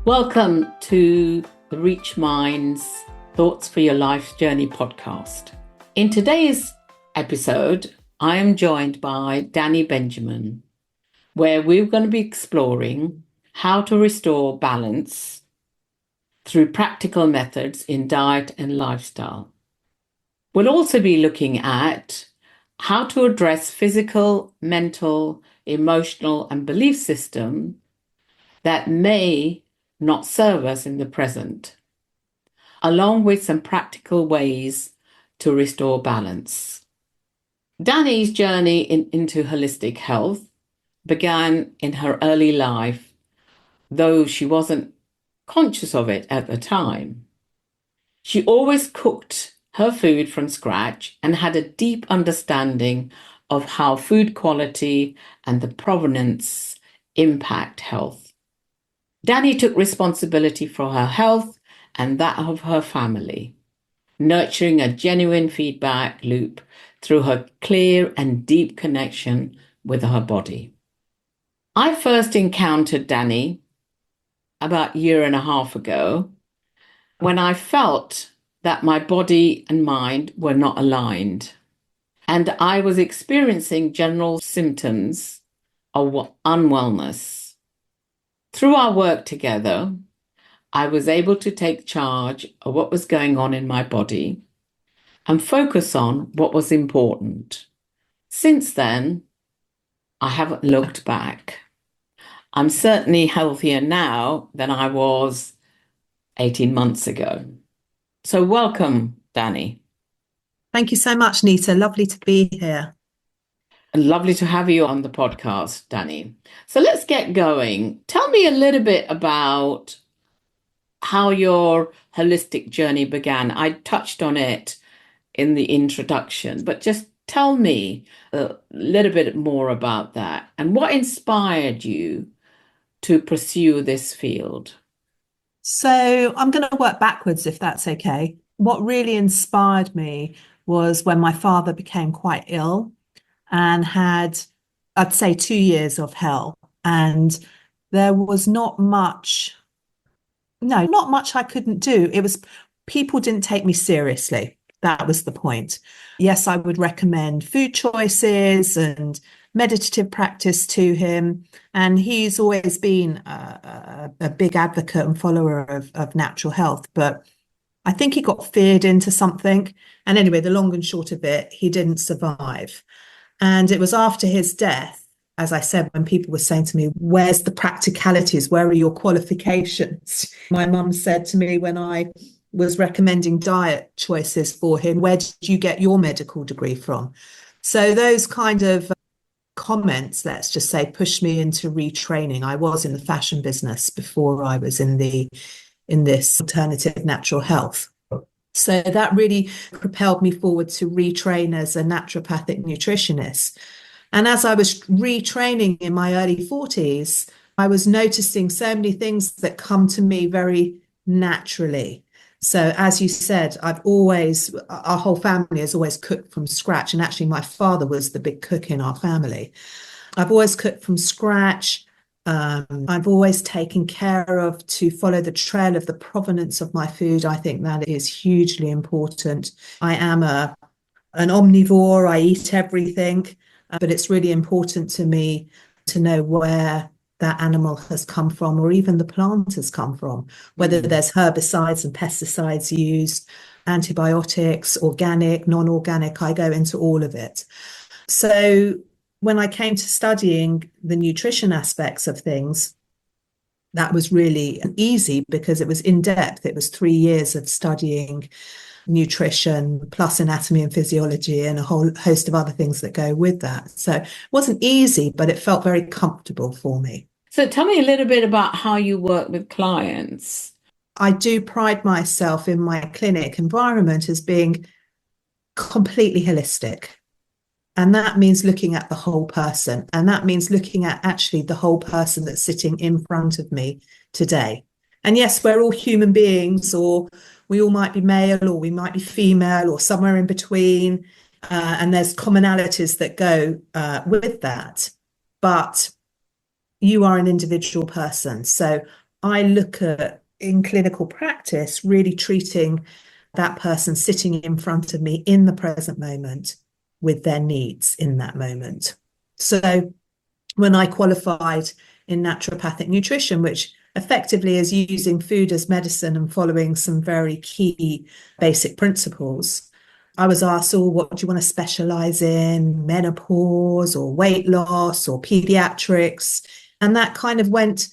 Welcome to the Reach Minds Thoughts for Your Life's Journey podcast. In today's episode, I am joined by Dani Benjamin, where we're going to be exploring how to restore balance through practical methods in diet and lifestyle. We'll also be looking at how to address physical, mental, emotional, and belief systems that may not serve us in the present, along with some practical ways to restore balance. Dani's journey into holistic health began in her early life, though she wasn't conscious of it at the time. She always cooked her food from scratch and had a deep understanding of how food quality and the provenance impact health. Dani took responsibility for her health and that of her family, nurturing a genuine feedback loop through her clear and deep connection with her body. I first encountered Dani about a year and a half ago when I felt that my body and mind were not aligned, and I was experiencing general symptoms of unwellness. Through our work together, I was able to take charge of what was going on in my body and focus on what was important. Since then, I haven't looked back. I'm certainly healthier now than I was 18 months ago. So welcome, Dani. Thank you so much, Nita. Lovely to be here. Lovely to have you on the podcast, Dani. So let's get going. Tell me a little bit about how your holistic journey began. I touched on it in the introduction, but just tell me a little bit more about that and what inspired you to pursue this field. So I'm going to work backwards, if that's okay. What really inspired me was when my father became quite ill and had, I'd say, 2 years of hell. And there was not much I couldn't do. It was people didn't take me seriously. That was the point. Yes, I would recommend food choices and meditative practice to him. And he's always been a big advocate and follower of natural health. But I think he got feared into something. And anyway, the long and short of it, he didn't survive. And it was after his death, as I said, when people were saying to me, where's the practicalities? Where are your qualifications? My mum said to me when I was recommending diet choices for him, where did you get your medical degree from? So those kind of comments, let's just say, pushed me into retraining. I was in the fashion business before I was in this alternative natural health. So that really propelled me forward to retrain as a naturopathic nutritionist. And as I was retraining in my early 40s, I was noticing so many things that come to me very naturally. So as you said, our whole family has always cooked from scratch. And actually, my father was the big cook in our family. I've always cooked from scratch. I've always taken care of to follow the trail of the provenance of my food. I think that is hugely important. I am an omnivore. I eat everything, but it's really important to me to know where that animal has come from, or even the plant has come from, whether there's herbicides and pesticides used, antibiotics, organic, non-organic. I go into all of it. So when I came to studying the nutrition aspects of things, that was really easy because it was in depth. It was 3 years of studying nutrition plus anatomy and physiology and a whole host of other things that go with that. So it wasn't easy, but it felt very comfortable for me. So tell me a little bit about how you work with clients. I do pride myself in my clinic environment as being completely holistic. And that means looking at the whole person. And that means looking at actually the whole person that's sitting in front of me today. And yes, we're all human beings, or we all might be male, or we might be female, or somewhere in between. And there's commonalities that go with that. But you are an individual person. So I look at in clinical practice, really treating that person sitting in front of me in the present moment with their needs in that moment. So when I qualified in naturopathic nutrition, which effectively is using food as medicine and following some very key basic principles, I was asked, oh, what do you want to specialize in? Menopause or weight loss or pediatrics? And that kind of went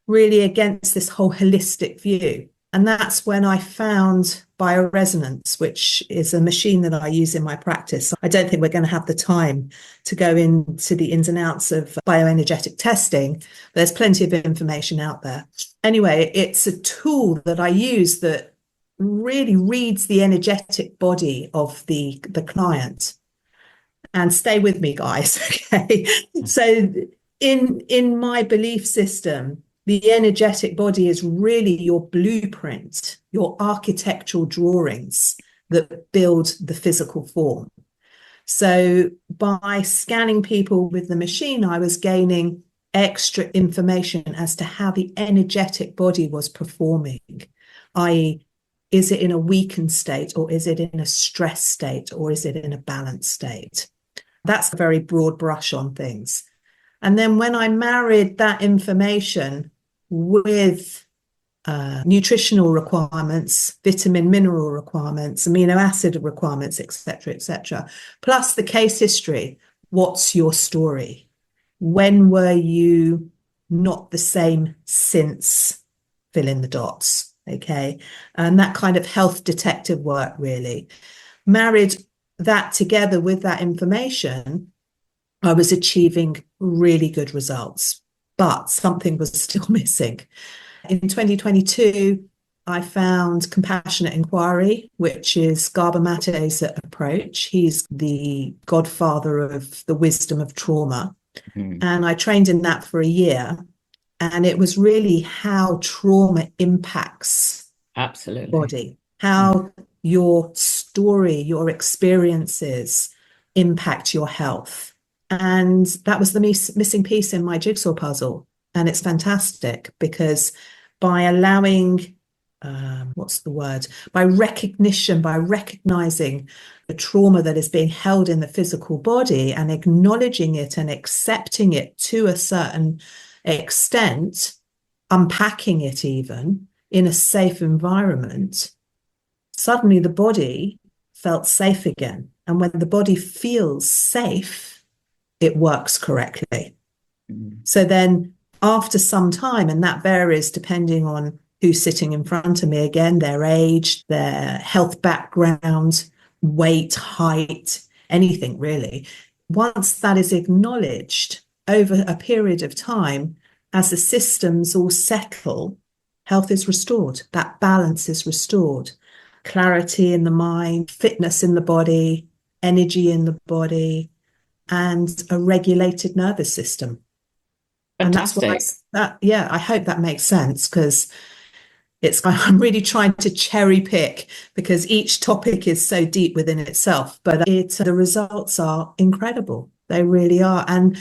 really against this whole holistic view. And that's when I found bioresonance, which is a machine that I use in my practice. I don't think we're going to have the time to go into the ins and outs of bioenergetic testing. There's plenty of information out there. Anyway, it's a tool that I use that really reads the energetic body of the client. And stay with me, guys. Okay. So in my belief system, the energetic body is really your blueprint, your architectural drawings that build the physical form. So by scanning people with the machine, I was gaining extra information as to how the energetic body was performing, i.e., is it in a weakened state, or is it in a stress state, or is it in a balanced state? That's a very broad brush on things. And then when I married that information with nutritional requirements, vitamin, mineral requirements, amino acid requirements, etc., plus the case history. What's your story? When were you not the same since? Fill in the dots. Okay. And that kind of health detective work really married that together with that information, I was achieving really good results, but something was still missing. In 2022, I found compassionate inquiry, which is Gabor Mate's approach. He's the godfather of the wisdom of trauma. And I trained in that for a year. And it was really how trauma impacts Absolutely. body, how your story, your experiences impact your health. And that was the missing piece in my jigsaw puzzle. And it's fantastic because by allowing, what's the word? By recognition, by recognizing the trauma that is being held in the physical body and acknowledging it and accepting it to a certain extent, unpacking it even in a safe environment, suddenly the body felt safe again. And when the body feels safe, it works correctly. So then after some time, and that varies depending on who's sitting in front of me, again, their age, their health background, weight, height, anything really. Once that is acknowledged over a period of time, as the systems all settle, health is restored. That balance is restored. Clarity in the mind, fitness in the body, energy in the body, and a regulated nervous system. Fantastic. And that's what I hope that makes sense because I'm really trying to cherry pick because each topic is so deep within itself, but the results are incredible. They really are. And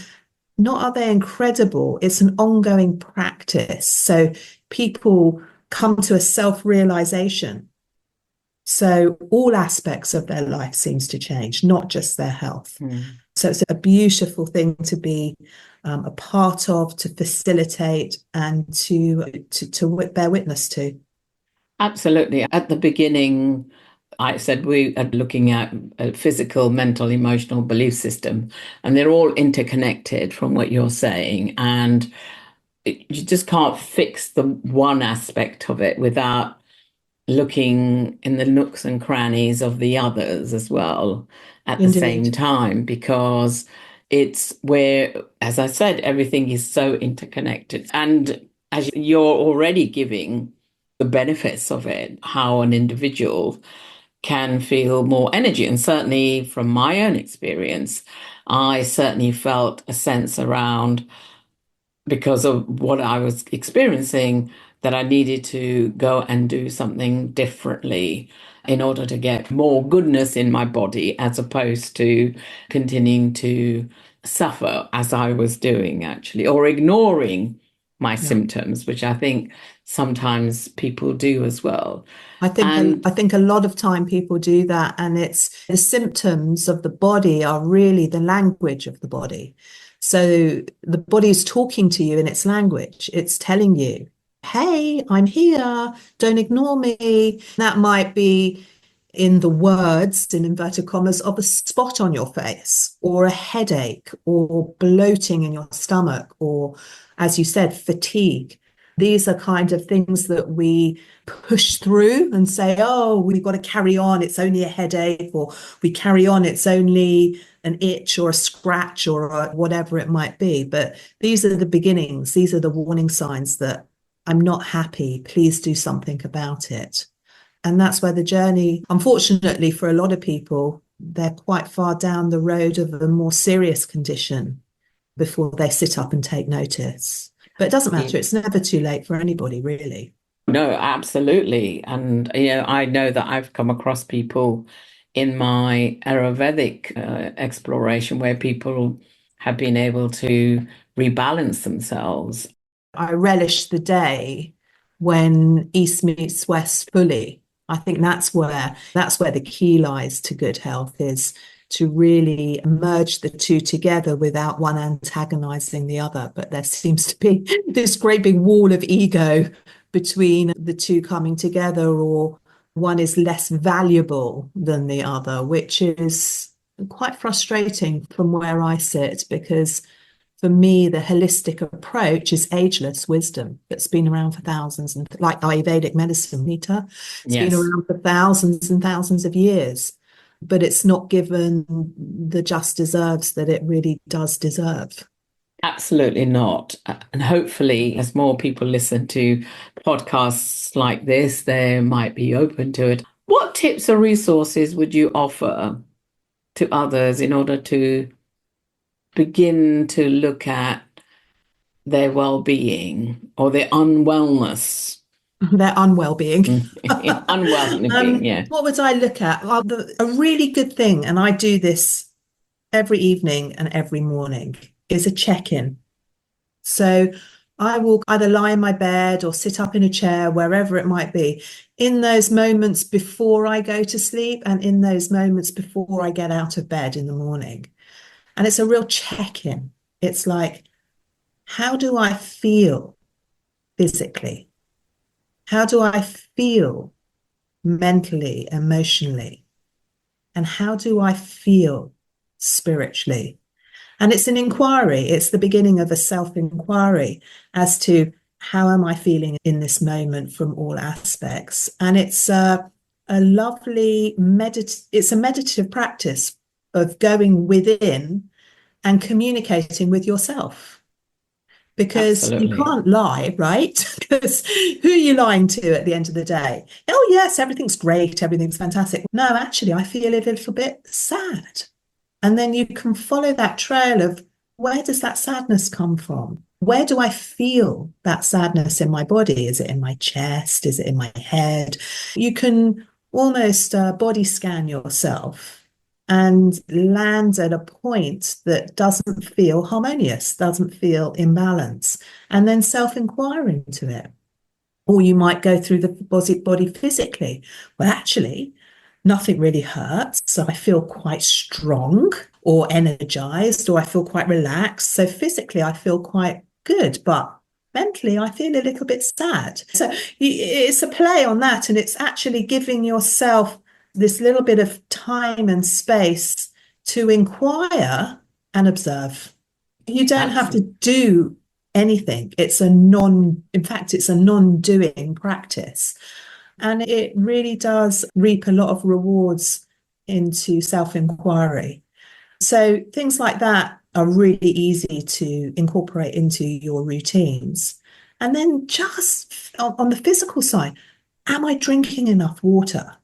not are they incredible? It's an ongoing practice. So people come to a self-realization. So all aspects of their life seems to change, not just their health. So it's a beautiful thing to be a part of, to facilitate, and to bear witness to. Absolutely. At the beginning, I said we are looking at a physical, mental, emotional belief system, and they're all interconnected from what you're saying. And you just can't fix the one aspect of it without looking in the nooks and crannies of the others as well at the same Indeed. time, because it's where, as I said, everything is so interconnected. And as you're already giving the benefits of it, how an individual can feel more energy. And certainly from my own experience, I certainly felt a sense around, because of what I was experiencing, that I needed to go and do something differently in order to get more goodness in my body, as opposed to continuing to suffer as I was doing, actually, or ignoring my Yeah. symptoms, which I think sometimes people do as well. I And think a lot of time people do that, and it's the symptoms of the body are really the language of the body. So the body is talking to you in its language. It's telling you, "Hey, I'm here. Don't ignore me." That might be in the words, in inverted commas, of a spot on your face, or a headache, or bloating in your stomach, or, as you said, fatigue. These are kind of things that we push through and say, oh, we've got to carry on. It's only a headache, or we carry on. It's only an itch or a scratch or whatever it might be. But these are the beginnings. These are the warning signs that I'm not happy. Please do something about it. And that's where the journey, unfortunately, for a lot of people, they're quite far down the road of a more serious condition before they sit up and take notice. But it doesn't matter. It's never too late for anybody, really. no, absolutely. And, I know that I've come across people in my Ayurvedic exploration where people have been able to rebalance themselves. I relish the day when East meets West fully. I think that's where the key lies to good health, is to really merge the two together without one antagonizing the other. But there seems to be this great big wall of ego between the two coming together, or one is less valuable than the other, which is quite frustrating from where I sit, because for me, the holistic approach is ageless wisdom that's been around for thousands, and like Ayurvedic medicine, Nita, it's been Yes, around for thousands and thousands of years, but it's not given the just deserves that it really does deserve. absolutely not. And hopefully, as more people listen to podcasts like this, they might be open to it. What tips or resources would you offer to others in order to begin to look at their well-being or their unwellness? Their unwell being. Unwell being, yeah. What would I look at? Well, a really good thing, and I do this every evening and every morning, is a check-in. So I will either lie in my bed or sit up in a chair, wherever it might be, in those moments before I go to sleep and in those moments before I get out of bed in the morning. And it's a real check-in. It's like, how do I feel physically? How do I feel mentally, emotionally? And how do I feel spiritually? And it's an inquiry. It's the beginning of a self-inquiry as to how am I feeling in this moment from all aspects. And it's a lovely it's a meditative practice of going within and communicating with yourself. Because you Absolutely. can't lie, right? Because who are you lying to at the end of the day? Oh, yes, everything's great, everything's fantastic. No, actually, I feel a little bit sad. And then you can follow that trail of, where does that sadness come from? Where do I feel that sadness in my body? Is it in my chest? Is it in my head? You can almost body scan yourself and land at a point that doesn't feel harmonious, doesn't feel in balance, and then self-inquire into it. Or you might go through the body physically. Well, actually, nothing really hurts. So I feel quite strong or energized, or I feel quite relaxed. So physically, I feel quite good, but mentally, I feel a little bit sad. So it's a play on that. And it's actually giving yourself this little bit of time and space to inquire and observe. You don't have to Absolutely. do anything. In fact, it's a non-doing practice. And it really does reap a lot of rewards into self-inquiry. So things like that are really easy to incorporate into your routines. And then just on the physical side, am I drinking enough water?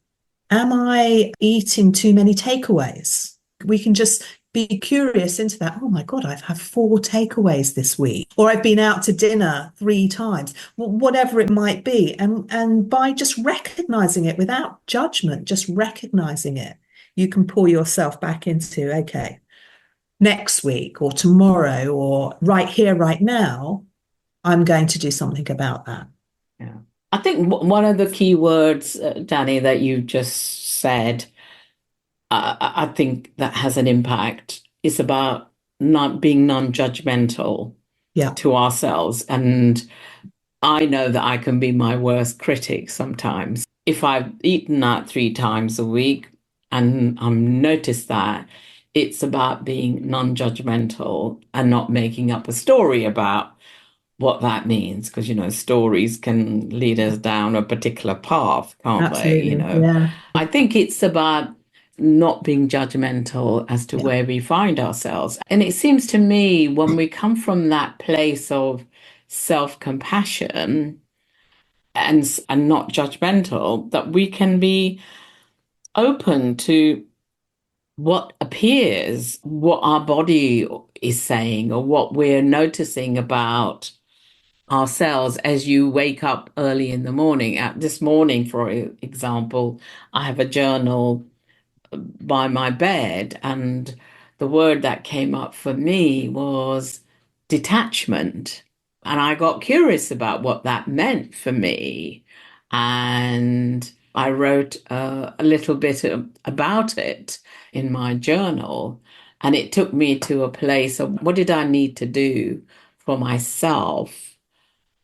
Am I eating too many takeaways? We can just be curious into that. Oh my God, I've had 4 takeaways this week, or I've been out to dinner 3 times, whatever it might be. And by just recognizing it without judgment, just recognizing it, you can pull yourself back into, okay, next week or tomorrow or right here, right now, I'm going to do something about that. Yeah. I think one of the key words, Danny, that you just said, I think that has an impact. It's about not being non-judgmental Yeah, to ourselves. And I know that I can be my worst critic sometimes. If I've eaten that 3 times a week and I've noticed that, it's about being non-judgmental and not making up a story about what that means. Because, stories can lead us down a particular path, can't they? absolutely. Yeah, I think it's about not being judgmental as to yeah, where we find ourselves. And it seems to me when we come from that place of self-compassion and not judgmental, that we can be open to what appears, what our body is saying, or what we're noticing about ourselves as you wake up early in the morning. This morning, for example, I have a journal by my bed, and the word that came up for me was detachment. And I got curious about what that meant for me. And I wrote a little bit about it in my journal. And it took me to a place of what did I need to do for myself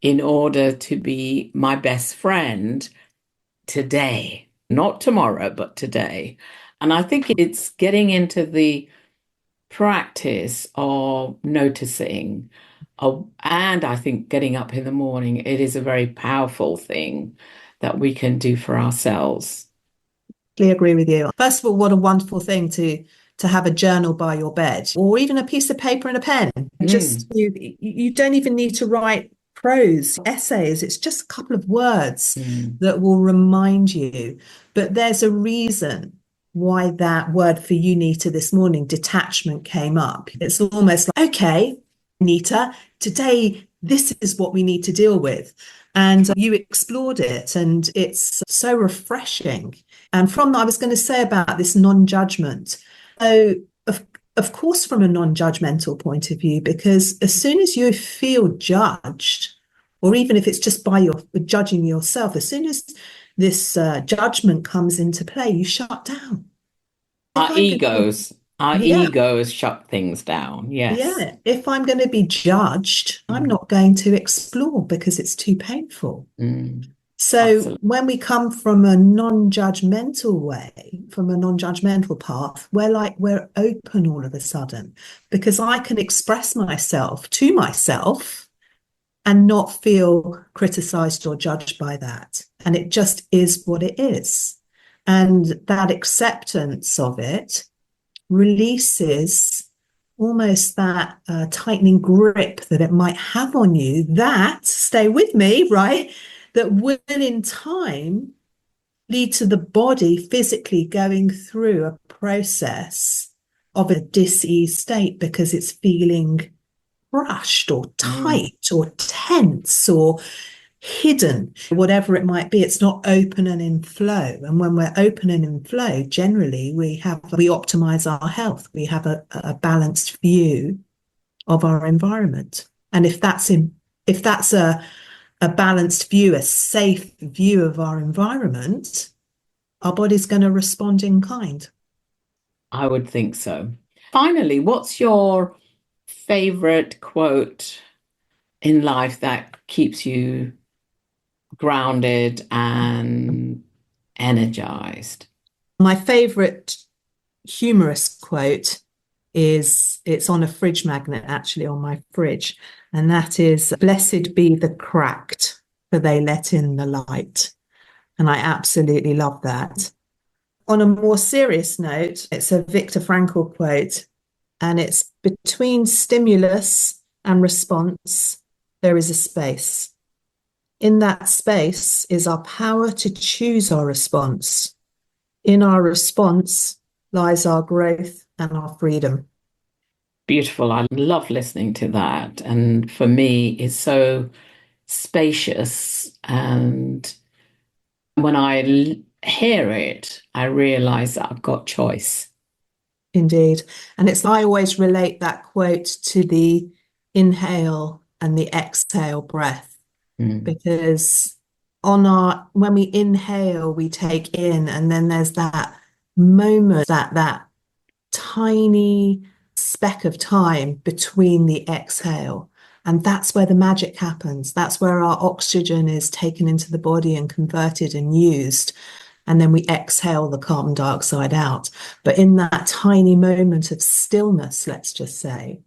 in order to be my best friend today, not tomorrow, but today. And I think it's getting into the practice of noticing. And I think getting up in the morning, it is a very powerful thing that we can do for ourselves. I agree with you. First of all, what a wonderful thing to have a journal by your bed, or even a piece of paper and a pen. Just Mm, you don't even need to write prose essays. It's just a couple of words mm. that will remind you. But there's a reason why that word for you, Nita, this morning, detachment, came up. It's almost like, okay, Nita, today this is what we need to deal with. And you explored it, and it's so refreshing. And from I was going to say about this non-judgment. So of course, from a non-judgmental point of view, because as soon as you feel judged, or even if it's just by your judging yourself, as soon as this judgment comes into play, you shut down. If Our I'm going to, egos, our yeah, egos shut things down. Yes. yeah, if I'm going to be judged, I'm Mm, not going to explore because it's too painful. mm, So absolutely. when we come from a non-judgmental way, from a non-judgmental path, we're open all of a sudden because I can express myself to myself and not feel criticized or judged by that. And it just is what it is. And that acceptance of it releases almost that tightening grip that it might have on you that, stay with me, right? That will in time lead to the body physically going through a process of a dis-ease state because it's feeling crushed or Mm. tight or tense or hidden, whatever it might be. It's not open and in flow. And when we're open and in flow, generally we optimize our health. We have a balanced view of our environment. And if that's a balanced view, a safe view of our environment, our body's going to respond in kind. I would think so. Finally, what's your favorite quote in life that keeps you grounded and energized? My favorite humorous quote is it's on a fridge magnet, actually, on my fridge. And that is, "Blessed be the cracked, for they let in the light." And I absolutely love that. On a more serious note, it's a Viktor Frankl quote, and it's, "Between stimulus and response, there is a space. In that space is our power to choose our response. In our response lies our growth and our freedom." Beautiful. I love listening to that. And for me, it's so spacious. And when I hear it, I realize that I've got choice. Indeed. And I always relate that quote to the inhale and the exhale breath, Mm. because when we inhale, we take in, and then there's that moment, that tiny speck of time between the exhale. And that's where the magic happens. That's where our oxygen is taken into the body and converted and used. And then we exhale the carbon dioxide out. But in that tiny moment of stillness, let's just say,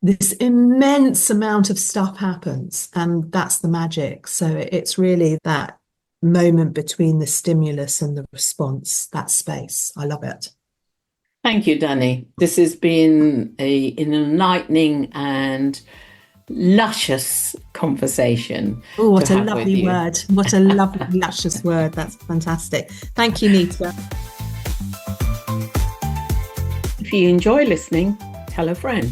this immense amount of stuff happens. And that's the magic. So it's really that moment between the stimulus and the response, that space. I love it. Thank you, Dani. This has been an enlightening and luscious conversation Oh, what to a have with lovely you. word. What a lovely, luscious word. That's fantastic. Thank you, Nita. If you enjoy listening, tell a friend.